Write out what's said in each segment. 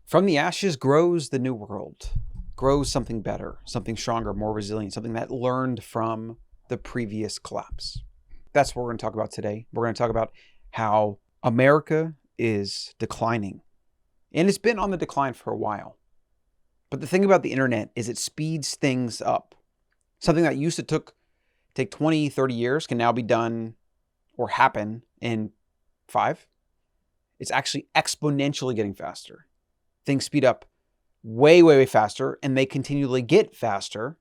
From the ashes grows the new world, grows something better, something stronger, more resilient, something that learned from the previous collapse. That's what we're going to talk about today. We're going to talk about how America is declining. And it's been on the decline for a while. But the thing about the internet is it speeds things up. Something that used to take 20, 30 years can now be done or happen in 5. It's actually exponentially getting faster. Things speed up way, way, way faster, and they continually get faster.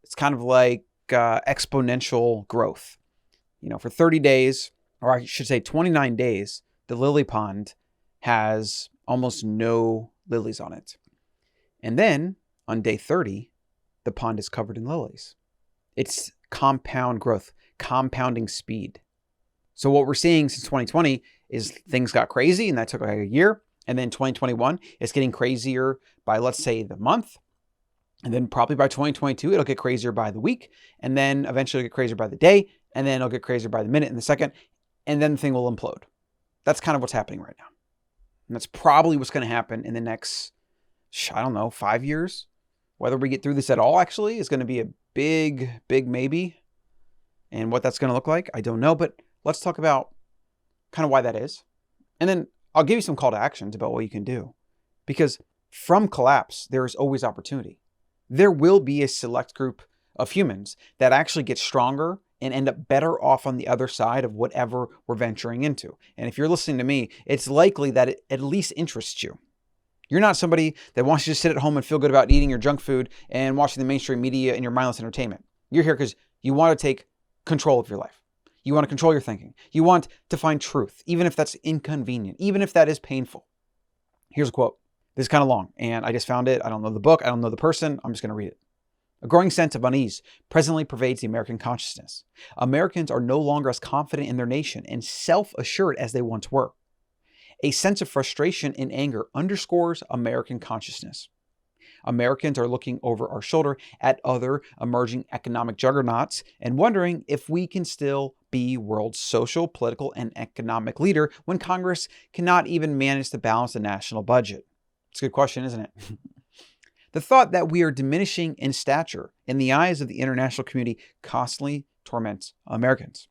It's kind of like exponential growth. You know, for 30 days, or I should say 29 days, the lily pond has almost no lilies on it. And then on day 30, the pond is covered in lilies. It's compound growth, compounding speed. So what we're seeing since 2020 is things got crazy, and that took like a year. And then 2021, it's getting crazier by, let's say, the month. And then probably by 2022, it'll get crazier by the week. And then eventually it'll get crazier by the day. And then it'll get crazier by the minute and the second. And then the thing will implode. That's kind of what's happening right now. And that's probably what's going to happen in the next, 5 years. Whether we get through this at all, actually, is going to be a big, big maybe. And what that's going to look like, I don't know. But let's talk about kind of why that is. And then I'll give you some call to actions about what you can do. Because from collapse, there is always opportunity. There will be a select group of humans that actually get stronger and end up better off on the other side of whatever we're venturing into. And if you're listening to me, it's likely that it at least interests you. You're not somebody that wants you to sit at home and feel good about eating your junk food and watching the mainstream media and your mindless entertainment. You're here because you want to take control of your life. You want to control your thinking. You want to find truth, even if that's inconvenient, even if that is painful. Here's a quote. This is kind of long, and I just found it. I don't know the book. I don't know the person. I'm just going to read it. A growing sense of unease presently pervades the American consciousness. Americans are no longer as confident in their nation and self-assured as they once were. A sense of frustration and anger underscores American consciousness. Americans are looking over our shoulder at other emerging economic juggernauts and wondering if we can still be world's social, political, and economic leader when Congress cannot even manage to balance the national budget. It's a good question, isn't it? The thought that we are diminishing in stature in the eyes of the international community constantly torments Americans.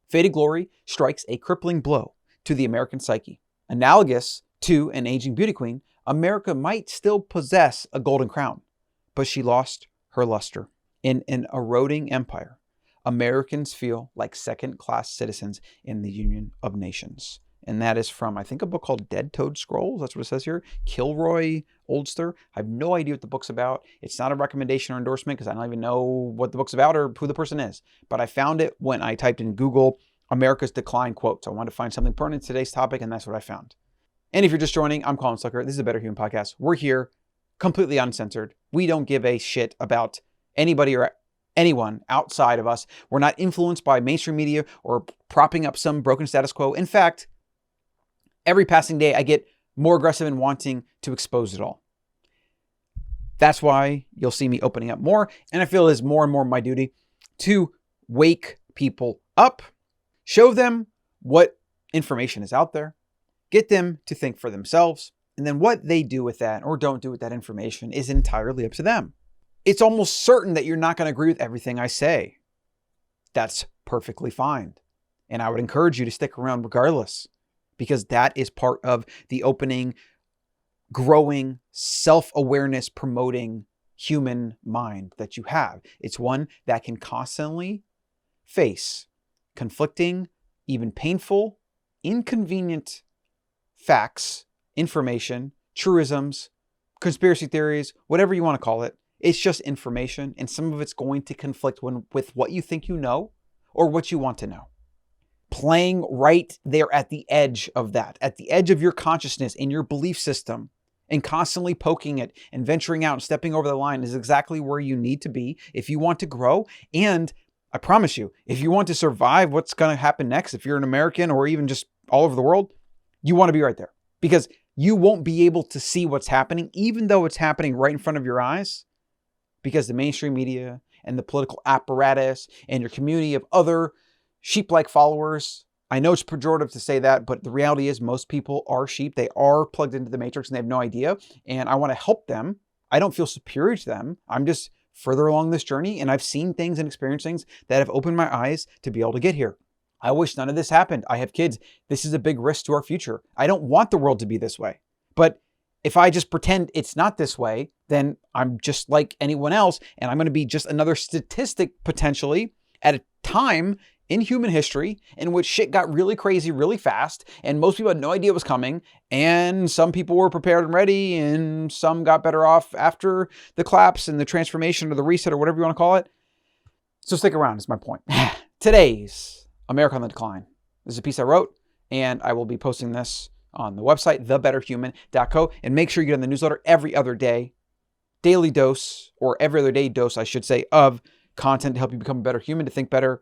Faded glory strikes a crippling blow to the American psyche. Analogous to an aging beauty queen, America might still possess a golden crown, but she lost her luster. In an eroding empire, Americans feel like second-class citizens in the Union of Nations. And that is from, I think, a book called Dead Toad Scrolls. That's what it says here. Kilroy Oldster. I have no idea what the book's about. It's not a recommendation or endorsement because I don't even know what the book's about or who the person is. But I found it when I typed in Google America's decline quotes. I wanted to find something pertinent to today's topic, and that's what I found. And if you're just joining, I'm Colin Slucker. This is a Better Human Podcast. We're here completely uncensored. We don't give a shit about anybody or anyone outside of us. We're not influenced by mainstream media or propping up some broken status quo. In fact, every passing day, I get more aggressive in wanting to expose it all. That's why you'll see me opening up more. And I feel it is more and more my duty to wake people up, show them what information is out there, get them to think for themselves, and then what they do with that or don't do with that information is entirely up to them. It's almost certain that you're not going to agree with everything I say. That's perfectly fine. And I would encourage you to stick around regardless, because that is part of the opening, growing, self-awareness promoting human mind that you have. It's one that can constantly face conflicting, even painful, inconvenient facts, information, truisms, conspiracy theories, whatever you want to call it. It's just information, and some of it's going to conflict with what you think you know or what you want to know. Playing right there at the edge of that, at the edge of your consciousness and your belief system, and constantly poking it and venturing out and stepping over the line is exactly where you need to be if you want to grow. And I promise you, if you want to survive what's going to happen next, if you're an American or even just all over the world, you want to be right there, because you won't be able to see what's happening, even though it's happening right in front of your eyes, because the mainstream media and the political apparatus and your community of other sheep-like followers I know it's pejorative to say that, but the reality is most people are sheep. They are plugged into the matrix and they have no idea. And I want to help them. I don't feel superior to them. I'm just further along this journey, and I've seen things and experienced things that have opened my eyes to be able to get here. I wish none of this happened. I have kids. This is a big risk to our future. I don't want the world to be this way. But if I just pretend it's not this way, then I'm just like anyone else, and I'm going to be just another statistic potentially at a time in human history in which shit got really crazy really fast, and most people had no idea it was coming, and some people were prepared and ready, and some got better off after the collapse and the transformation or the reset or whatever you want to call it. So stick around is my point. Today's America on the Decline. This is a piece I wrote, and I will be posting this on the website, thebetterhuman.co, and make sure you get on the newsletter every other day, daily dose, or every other day dose, I should say, of content to help you become a better human, to think better,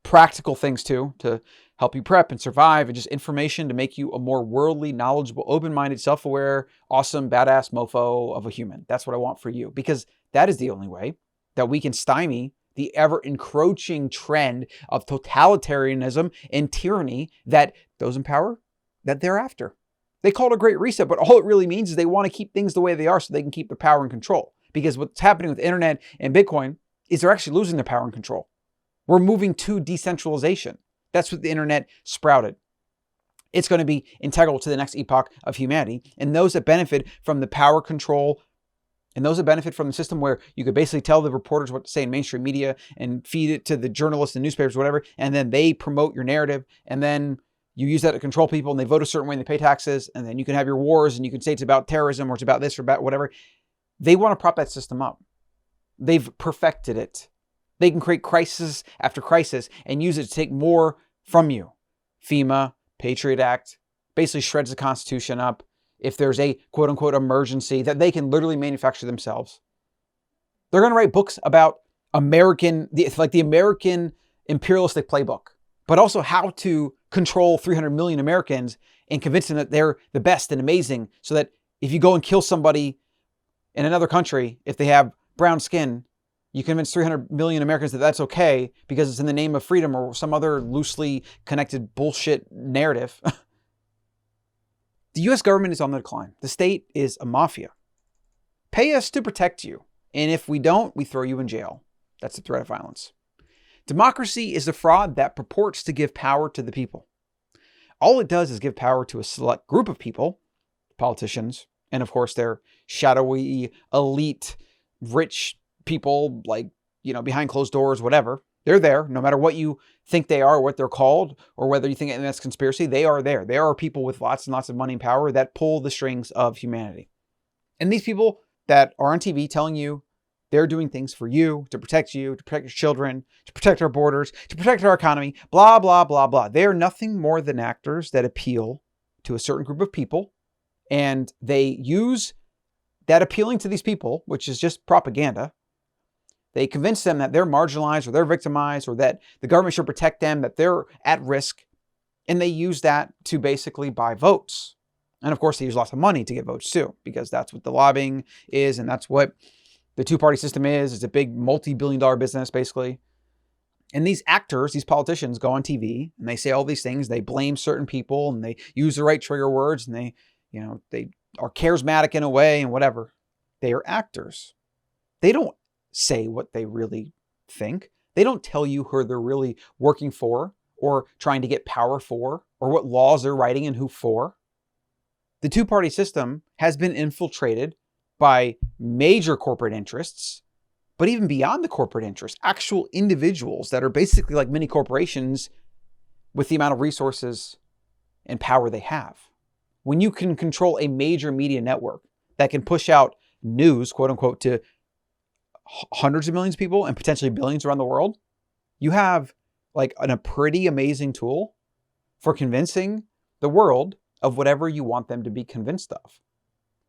practical things too, to help you prep and survive, and just information to make you a more worldly, knowledgeable, open-minded, self-aware, awesome, badass mofo of a human. That's what I want for you, because that is the only way that we can stymie the ever-encroaching trend of totalitarianism and tyranny that those in power, that they're after. They call it a great reset, but all it really means is they want to keep things the way they are so they can keep the power and control. Because what's happening with the internet and Bitcoin is they're actually losing their power and control. We're moving to decentralization. That's what the internet sprouted. It's going to be integral to the next epoch of humanity. And those that benefit from the power control, and those that benefit from the system where you could basically tell the reporters what to say in mainstream media and feed it to the journalists and newspapers, whatever, and then they promote your narrative, and then you use that to control people, and they vote a certain way and they pay taxes, and then you can have your wars, and you can say it's about terrorism or it's about this or about whatever. They want to prop that system up. They've perfected it. They can create crisis after crisis and use it to take more from you. FEMA, Patriot Act, basically shreds the Constitution up. If there's a quote unquote emergency that they can literally manufacture themselves. They're going to write books about the American imperialistic playbook, but also how to control 300 million Americans and convince them that they're the best and amazing, so that if you go and kill somebody in another country, if they have brown skin, you convince 300 million Americans that that's okay because it's in the name of freedom or some other loosely connected bullshit narrative. The U.S. government is on the decline. The state is a mafia. Pay us to protect you. And if we don't, we throw you in jail. That's the threat of violence. Democracy is a fraud that purports to give power to the people. All it does is give power to a select group of people, politicians, and of course their shadowy, elite, rich people, like, behind closed doors, whatever. They're there, no matter what you think they are, or what they're called, or whether you think that's conspiracy. They are there. There are people with lots and lots of money and power that pull the strings of humanity. And these people that are on TV telling you they're doing things for you, to protect your children, to protect our borders, to protect our economy, blah, blah, blah, blah. They are nothing more than actors that appeal to a certain group of people, and they use that appealing to these people, which is just propaganda. They convince them that they're marginalized or they're victimized or that the government should protect them, that they're at risk. And they use that to basically buy votes. And of course, they use lots of money to get votes too, because that's what the lobbying is. And that's what the two-party system is. It's a big multi-billion-dollar business, basically. And these actors, these politicians go on TV and they say all these things. They blame certain people and they use the right trigger words, and they are charismatic in a way and whatever. They are actors. They don't say what they really think. They don't tell you who they're really working for or trying to get power for or what laws they're writing and who for. The two-party system has been infiltrated by major corporate interests, but even beyond the corporate interests, actual individuals that are basically like mini corporations with the amount of resources and power they have. When you can control a major media network that can push out news, quote unquote, to hundreds of millions of people and potentially billions around the world, you have a pretty amazing tool for convincing the world of whatever you want them to be convinced of.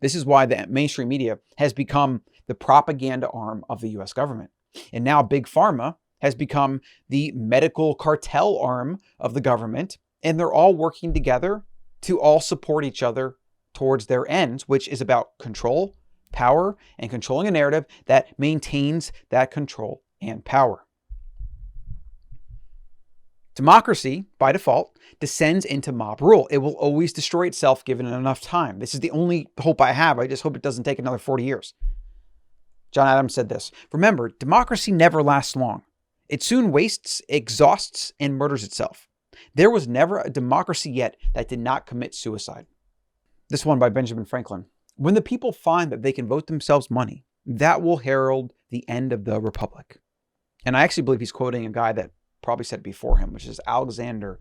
This is why the mainstream media has become the propaganda arm of the US government. And now Big Pharma has become the medical cartel arm of the government. And they're all working together to all support each other towards their ends, which is about control, power, and controlling a narrative that maintains that control and power. Democracy, by default, descends into mob rule. It will always destroy itself given enough time. This is the only hope I have. I just hope it doesn't take another 40 years. John Adams said this. Remember, democracy never lasts long. It soon wastes, exhausts, and murders itself. There was never a democracy yet that did not commit suicide. This one by Benjamin Franklin. When the people find that they can vote themselves money, that will herald the end of the republic. And I actually believe he's quoting a guy that probably said it before him, which is Alexander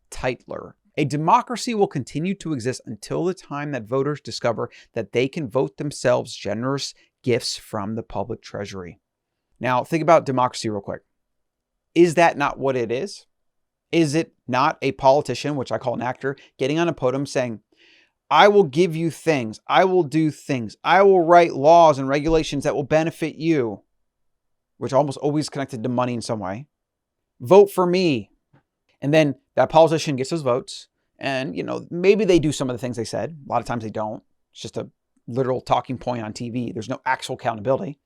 Tytler. A democracy will continue to exist until the time that voters discover that they can vote themselves generous gifts from the public treasury. Now, think about democracy real quick. Is that not what it is? Is it not a politician, which I call an actor, getting on a podium saying, I will give you things, I will do things, I will write laws and regulations that will benefit you, which almost always connected to money in some way. Vote for me. And then that politician gets his votes. And, maybe they do some of the things they said. A lot of times they don't. It's just a literal talking point on TV. There's no actual accountability.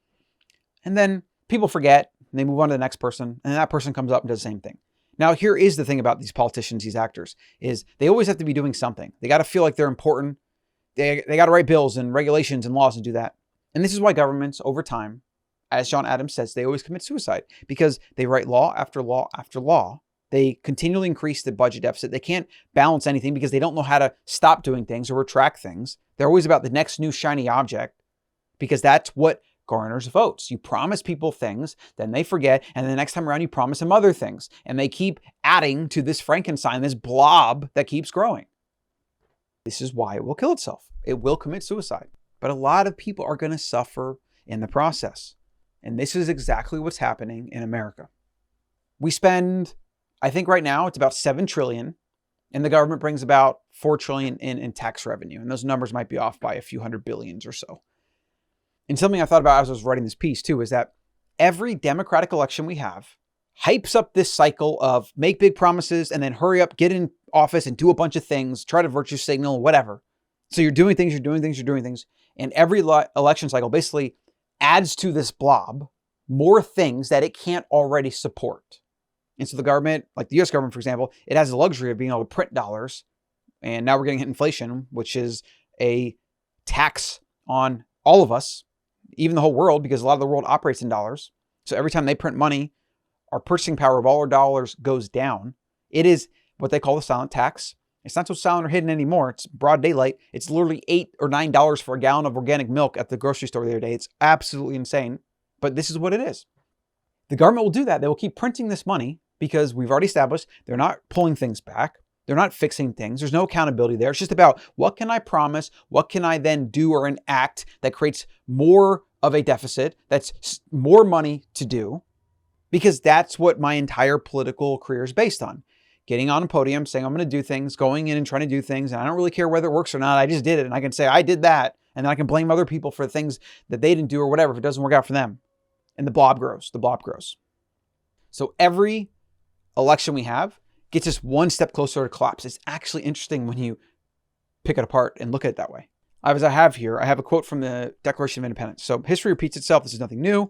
And then people forget and they move on to the next person. And that person comes up and does the same thing. Now, here is the thing about these politicians, these actors, is they always have to be doing something. They got to feel like they're important. They got to write bills and regulations and laws and do that. And this is why governments over time, as John Adams says, they always commit suicide because they write law after law after law. They continually increase the budget deficit. They can't balance anything because they don't know how to stop doing things or retract things. They're always about the next new shiny object because that's what garners votes. You promise people things, then they forget, and the next time around you promise them other things. And they keep adding to this Frankenstein, this blob that keeps growing. This is why it will kill itself. It will commit suicide. But a lot of people are going to suffer in the process. And this is exactly what's happening in America. We spend, I think right now, it's about $7 trillion, and the government brings about $4 trillion in tax revenue. And those numbers might be off by a few hundred billions or so. And something I thought about as I was writing this piece too, is that every Democratic election we have hypes up this cycle of make big promises and then hurry up, get in office and do a bunch of things, try to virtue signal, whatever. So you're doing things. And every election cycle basically adds to this blob more things that it can't already support. And so the government, like the US government, for example, it has the luxury of being able to print dollars. And now we're getting hit inflation, which is a tax on all of us, even the whole world, because a lot of the world operates in dollars. So every time they print money, our purchasing power of all our dollars goes down. It is what they call the silent tax. It's not so silent or hidden anymore. It's broad daylight. It's literally $8 or $9 for a gallon of organic milk at the grocery store the other day. It's absolutely insane, but this is what it is. The government will do that. They will keep printing this money because we've already established they're not pulling things back. They're not fixing things. There's no accountability there. It's just about what can I promise? What can I then do or enact that creates more of a deficit? That's more money to do, because that's what my entire political career is based on. Getting on a podium, saying I'm going to do things, going in and trying to do things. And I don't really care whether it works or not. I just did it. And I can say I did that. And then I can blame other people for things that they didn't do or whatever if it doesn't work out for them. And the blob grows. The blob grows. So every election we have gets us one step closer to collapse. It's actually interesting when you pick it apart and look at it that way. As I have here, I have a quote from the Declaration of Independence. So history repeats itself. This is nothing new.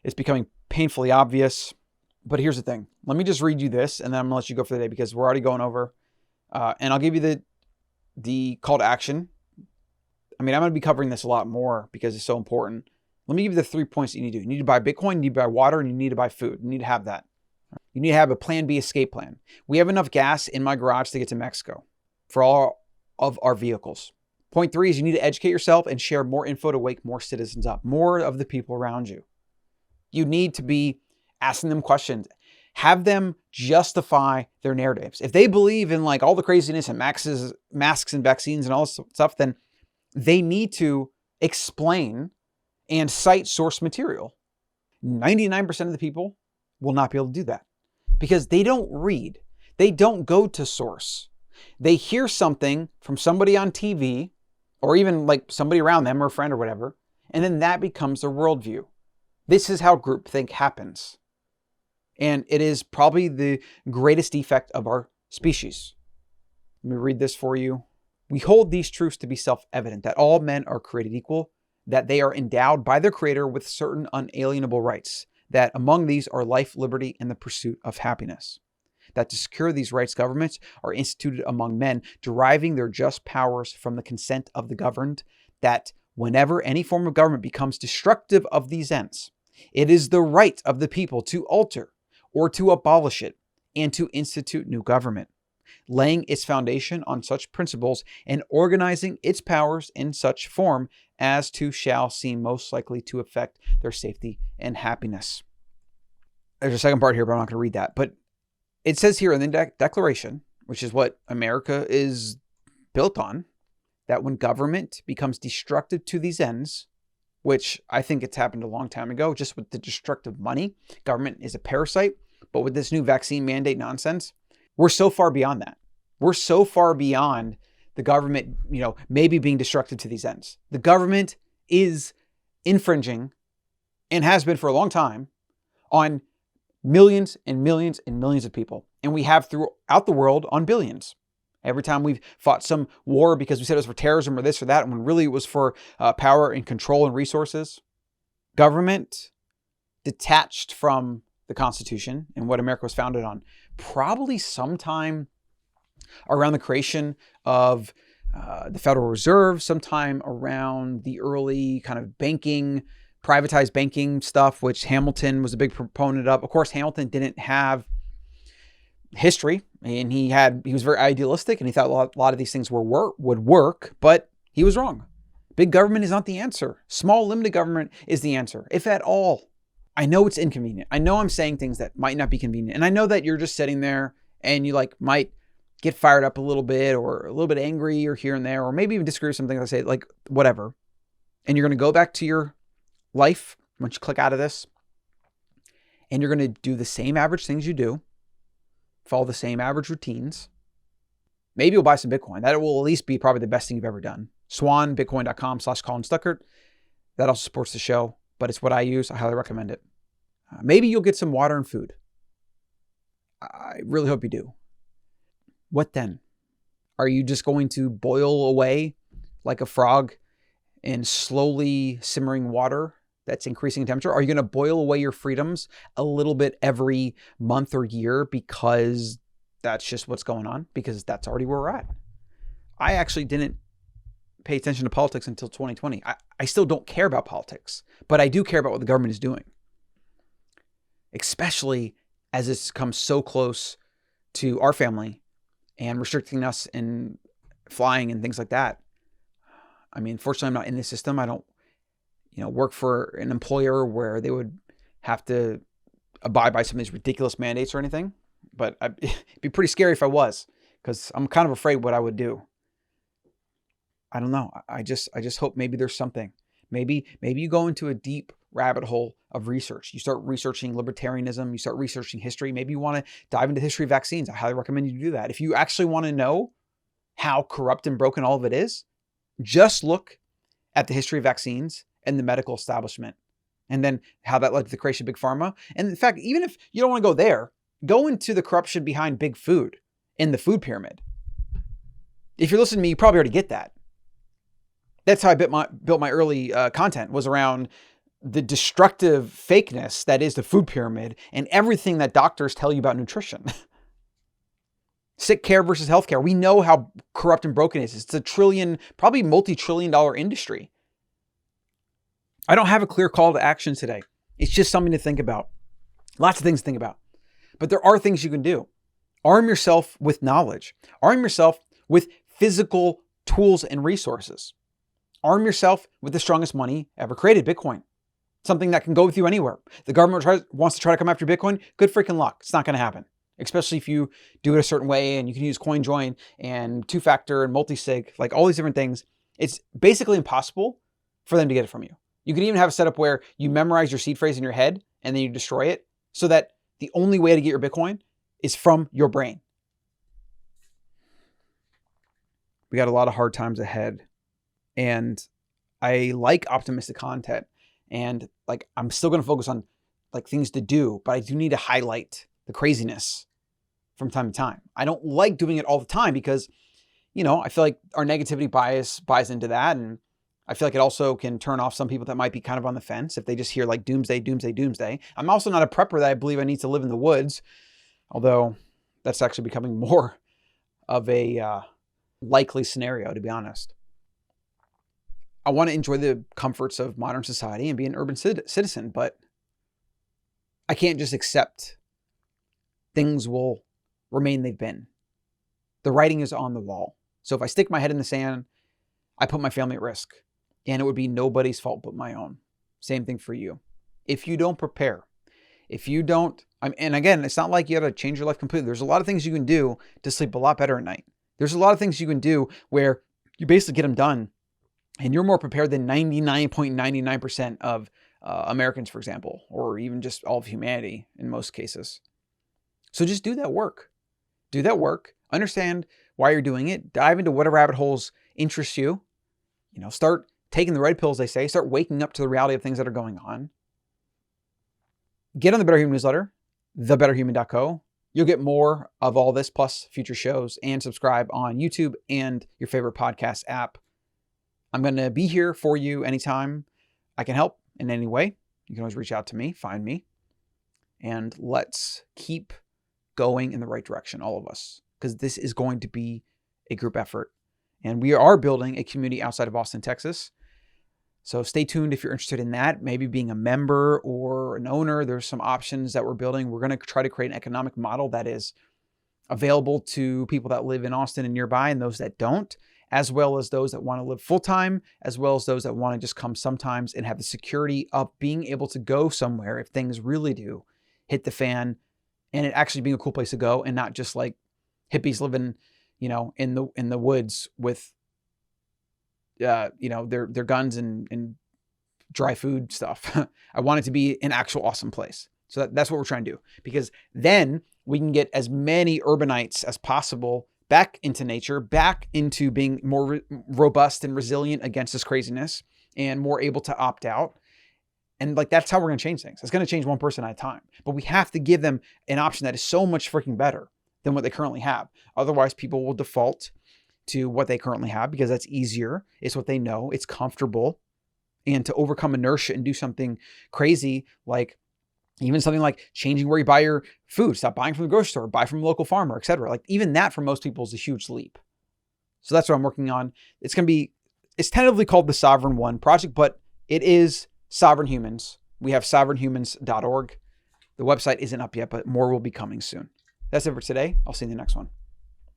It's becoming painfully obvious. But here's the thing. Let me just read you this, and then I'm going to let you go for the day because we're already going over. And I'll give you the call to action. I mean, I'm going to be covering this a lot more because it's so important. Let me give you the 3 points that you need to do. You need to buy Bitcoin, you need to buy water, and you need to buy food. You need to have that. You need to have a plan B escape plan. We have enough gas in my garage to get to Mexico for all of our vehicles. Point 3 is you need to educate yourself and share more info to wake more citizens up, more of the people around you. You need to be asking them questions. Have them justify their narratives. If they believe in like all the craziness and masks and vaccines and all this stuff, then they need to explain and cite source material. 99% of the people will not be able to do that because they don't read. They don't go to source. They hear something from somebody on TV or even like somebody around them or a friend or whatever, and then that becomes their worldview. This is how groupthink happens. And it is probably the greatest defect of our species. Let me read this for you. We hold these truths to be self-evident, that all men are created equal, that they are endowed by their Creator with certain unalienable rights, that among these are life, liberty, and the pursuit of happiness. that to secure these rights, governments are instituted among men, deriving their just powers from the consent of the governed, that whenever any form of government becomes destructive of these ends, it is the right of the people to alter or to abolish it and to institute new government, laying its foundation on such principles and organizing its powers in such form as to shall seem most likely to affect their safety and happiness. There's a second part here, but I'm not going to read that. But it says here in the Declaration, which is what America is built on, that when government becomes destructive to these ends, which I think it's happened a long time ago, just with the destructive money, government is a parasite. But with this new vaccine mandate nonsense, we're so far beyond that. We're so far beyond the government, maybe being destructive to these ends. The government is infringing, and has been for a long time, on millions and millions and millions of people. And we have throughout the world on billions. Every time we've fought some war because we said it was for terrorism or this or that, when really it was for power and control and resources. Government detached from the Constitution and what America was founded on, probably sometime around the creation of the Federal Reserve, sometime around the early kind of privatized banking stuff, which Hamilton was a big proponent of. Of course, Hamilton didn't have history, and he was very idealistic, and he thought a lot of these things would work, but he was wrong. Big government is not the answer. Small, limited government is the answer, if at all. I know it's inconvenient. I know I'm saying things that might not be convenient. And I know that you're just sitting there and you might get fired up a little bit or a little bit angry or here and there, or maybe even disagree with something I say, whatever. And you're going to go back to your life once you click out of this, and you're going to do the same average things you do, follow the same average routines. Maybe you'll buy some Bitcoin. That will at least be probably the best thing you've ever done. swanbitcoin.com/ColinStuckert. That also supports the show, but it's what I use. I highly recommend it. Maybe you'll get some water and food. I really hope you do. What then? Are you just going to boil away like a frog in slowly simmering water that's increasing in temperature? Are you going to boil away your freedoms a little bit every month or year because that's just what's going on? Because that's already where we're at. I actually didn't pay attention to politics until 2020. I still don't care about politics, but I do care about what the government is doing. Especially as it's come so close to our family and restricting us in flying and things like that. I mean, fortunately, I'm not in the system. I don't, work for an employer where they would have to abide by some of these ridiculous mandates or anything. But it'd be pretty scary if I was, because I'm kind of afraid what I would do. I don't know. I just hope maybe there's something. Maybe you go into a deep rabbit hole of research. You start researching libertarianism. You start researching history. Maybe you want to dive into the history of vaccines. I highly recommend you do that. If you actually want to know how corrupt and broken all of it is, just look at the history of vaccines and the medical establishment, and then how that led to the creation of Big Pharma. And in fact, even if you don't want to go there, go into the corruption behind big food in the food pyramid. If you're listening to me, you probably already get that. That's how I built my early content, was around the destructive fakeness that is the food pyramid and everything that doctors tell you about nutrition. Sick care versus healthcare. We know how corrupt and broken it is. It's a trillion, probably multi-trillion-dollar industry. I don't have a clear call to action today. It's just something to think about. Lots of things to think about. But there are things you can do. Arm yourself with knowledge. Arm yourself with physical tools and resources. Arm yourself with the strongest money ever created, Bitcoin. Something that can go with you anywhere. The government wants to try to come after Bitcoin. Good freaking luck. It's not going to happen. Especially if you do it a certain way, and you can use CoinJoin and two-factor and multi-sig, like all these different things. It's basically impossible for them to get it from you. You can even have a setup where you memorize your seed phrase in your head and then you destroy it, so that the only way to get your Bitcoin is from your brain. We got a lot of hard times ahead, and I like optimistic content, and I'm still going to focus on things to do, but I do need to highlight the craziness from time to time. I don't like doing it all the time because, I feel like our negativity bias buys into that, and I feel like it also can turn off some people that might be kind of on the fence if they just hear doomsday, doomsday, doomsday. I'm also not a prepper that I believe I need to live in the woods, although That's actually becoming more of a likely scenario, to be honest. I want to enjoy the comforts of modern society and be an urban citizen, but I can't just accept things will remain they've been. The writing is on the wall. So if I stick my head in the sand, I put my family at risk, and it would be nobody's fault but my own. Same thing for you. If you don't prepare, if you don't, and again, it's not like you have to change your life completely. There's a lot of things you can do to sleep a lot better at night. There's a lot of things you can do where you basically get them done, and you're more prepared than 99.99% of Americans, for example, or even just all of humanity in most cases. So just do that work. Do that work. Understand why you're doing it. Dive into whatever rabbit holes interest you. Start taking the red pills, they say. Start waking up to the reality of things that are going on. Get on the Better Human newsletter, thebetterhuman.co. You'll get more of all this plus future shows, and subscribe on YouTube and your favorite podcast app. I'm going to be here for you anytime I can help in any way. You can always reach out to me, find me, and let's keep going in the right direction, all of us, because this is going to be a group effort. And we are building a community outside of Austin, Texas. So stay tuned if you're interested in that, maybe being a member or an owner. There's some options that we're building. We're going to try to create an economic model that is available to people that live in Austin and nearby, and those that don't, as well as those that want to live full-time, as well as those that want to just come sometimes and have the security of being able to go somewhere if things really do hit the fan, and it actually being a cool place to go, and not just like hippies living, in the woods with their guns and dry food stuff. I want it to be an actual awesome place. So that's what we're trying to do, because then we can get as many urbanites as possible back into nature, back into being more robust and resilient against this craziness, and more able to opt out. And that's how we're going to change things. It's going to change one person at a time, but we have to give them an option that is so much freaking better than what they currently have. Otherwise, people will default to what they currently have because that's easier. It's what they know. It's comfortable. And to overcome inertia and do something crazy, like even something like changing where you buy your food, stop buying from the grocery store, buy from a local farmer, etc. Like even that for most people is a huge leap. So that's what I'm working on. It's tentatively called the Sovereign One Project, but it is Sovereign Humans. We have sovereignhumans.org. The website isn't up yet, but more will be coming soon. That's it for today. I'll see you in the next one.